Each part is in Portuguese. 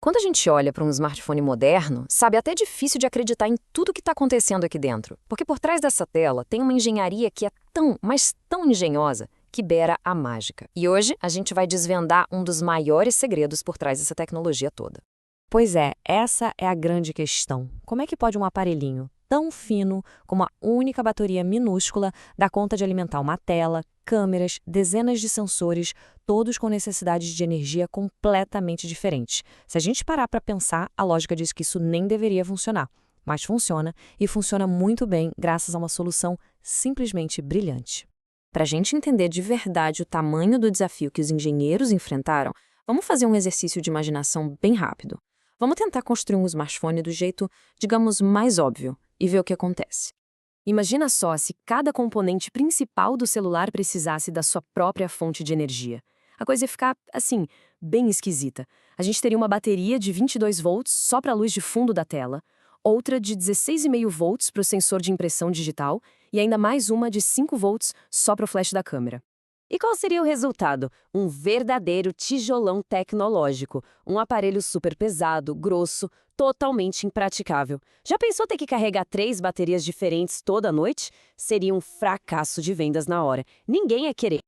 Quando a gente olha para um smartphone moderno, sabe, é até difícil de acreditar em tudo que está acontecendo aqui dentro. Porque por trás dessa tela tem uma engenharia que é tão, mas tão engenhosa, que beira a mágica. E hoje a gente vai desvendar um dos maiores segredos por trás dessa tecnologia toda. Pois é, essa é a grande questão. Como é que pode um aparelhinho tão fino, com uma única bateria minúscula, dar conta de alimentar uma tela, câmeras, dezenas de sensores, todos com necessidades de energia completamente diferentes? Se a gente parar para pensar, a lógica diz que isso nem deveria funcionar. Mas funciona, e funciona muito bem graças a uma solução simplesmente brilhante. Para a gente entender de verdade o tamanho do desafio que os engenheiros enfrentaram, vamos fazer um exercício de imaginação bem rápido. Vamos tentar construir um smartphone do jeito, digamos, mais óbvio e ver o que acontece. Imagina só se cada componente principal do celular precisasse da sua própria fonte de energia. A coisa ia ficar, assim, bem esquisita. A gente teria uma bateria de 22 volts só para a luz de fundo da tela, outra de 16,5 volts para o sensor de impressão digital e ainda mais uma de 5 volts só para o flash da câmera. E qual seria o resultado? Um verdadeiro tijolão tecnológico, um aparelho super pesado, grosso, totalmente impraticável. Já pensou ter que carregar 3 baterias diferentes toda noite? Seria um fracasso de vendas na hora. Ninguém ia querer.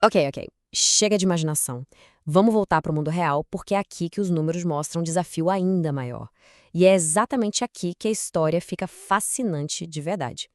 Ok. Chega de imaginação. Vamos voltar para o mundo real, porque é aqui que os números mostram um desafio ainda maior. E é exatamente aqui que a história fica fascinante de verdade.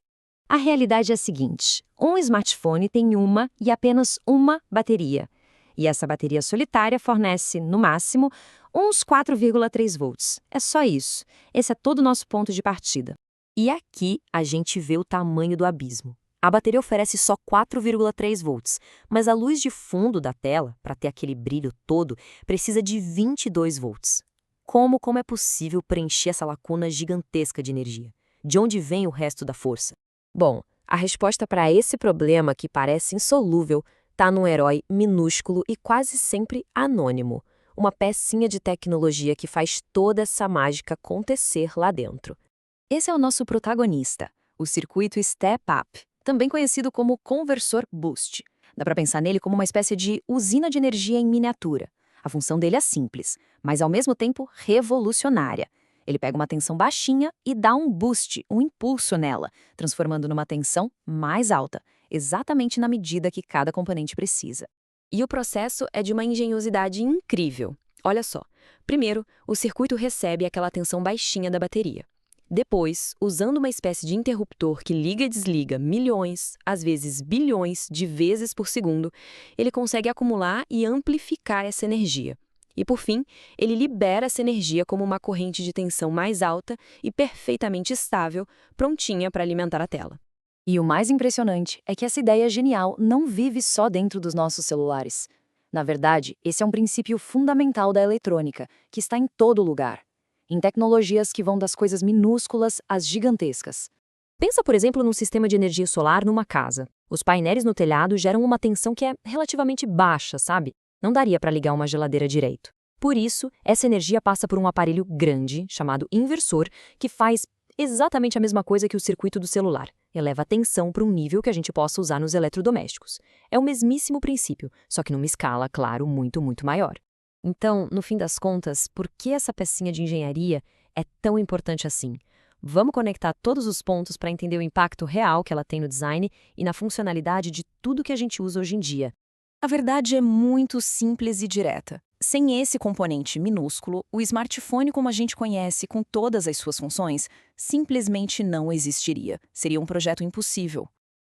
A realidade é a seguinte: um smartphone tem uma e apenas uma bateria. E essa bateria solitária fornece, no máximo, uns 4,3 volts. É só isso. Esse é todo o nosso ponto de partida. E aqui a gente vê o tamanho do abismo. A bateria oferece só 4,3 volts, mas a luz de fundo da tela, para ter aquele brilho todo, precisa de 22 volts. Como é possível preencher essa lacuna gigantesca de energia? De onde vem o resto da força? Bom, a resposta para esse problema que parece insolúvel está num herói minúsculo e quase sempre anônimo, uma pecinha de tecnologia que faz toda essa mágica acontecer lá dentro. Esse é o nosso protagonista, o circuito Step Up, também conhecido como conversor boost. Dá para pensar nele como uma espécie de usina de energia em miniatura. A função dele é simples, mas ao mesmo tempo revolucionária. Ele pega uma tensão baixinha e dá um boost, um impulso nela, transformando numa tensão mais alta, exatamente na medida que cada componente precisa. E o processo é de uma engenhosidade incrível. Olha só. Primeiro, o circuito recebe aquela tensão baixinha da bateria. Depois, usando uma espécie de interruptor que liga e desliga milhões, às vezes bilhões de vezes por segundo, ele consegue acumular e amplificar essa energia. E, por fim, ele libera essa energia como uma corrente de tensão mais alta e perfeitamente estável, prontinha para alimentar a tela. E o mais impressionante é que essa ideia genial não vive só dentro dos nossos celulares. Na verdade, esse é um princípio fundamental da eletrônica, que está em todo lugar. Em tecnologias que vão das coisas minúsculas às gigantescas. Pensa, por exemplo, num sistema de energia solar numa casa. Os painéis no telhado geram uma tensão que é relativamente baixa, sabe? Não daria para ligar uma geladeira direito. Por isso, essa energia passa por um aparelho grande, chamado inversor, que faz exatamente a mesma coisa que o circuito do celular. Eleva a tensão para um nível que a gente possa usar nos eletrodomésticos. É o mesmíssimo princípio, só que numa escala, claro, muito maior. Então, no fim das contas, por que essa pecinha de engenharia é tão importante assim? Vamos conectar todos os pontos para entender o impacto real que ela tem no design e na funcionalidade de tudo que a gente usa hoje em dia. A verdade é muito simples e direta. Sem esse componente minúsculo, o smartphone como a gente conhece com todas as suas funções simplesmente não existiria. Seria um projeto impossível.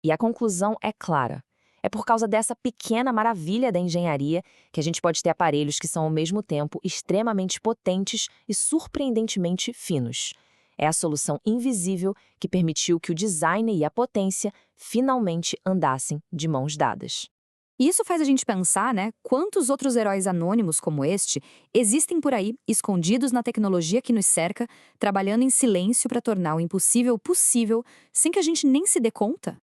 E a conclusão é clara. É por causa dessa pequena maravilha da engenharia que a gente pode ter aparelhos que são ao mesmo tempo extremamente potentes e surpreendentemente finos. É a solução invisível que permitiu que o design e a potência finalmente andassem de mãos dadas. E isso faz a gente pensar, né, quantos outros heróis anônimos como este existem por aí, escondidos na tecnologia que nos cerca, trabalhando em silêncio para tornar o impossível possível, sem que a gente nem se dê conta?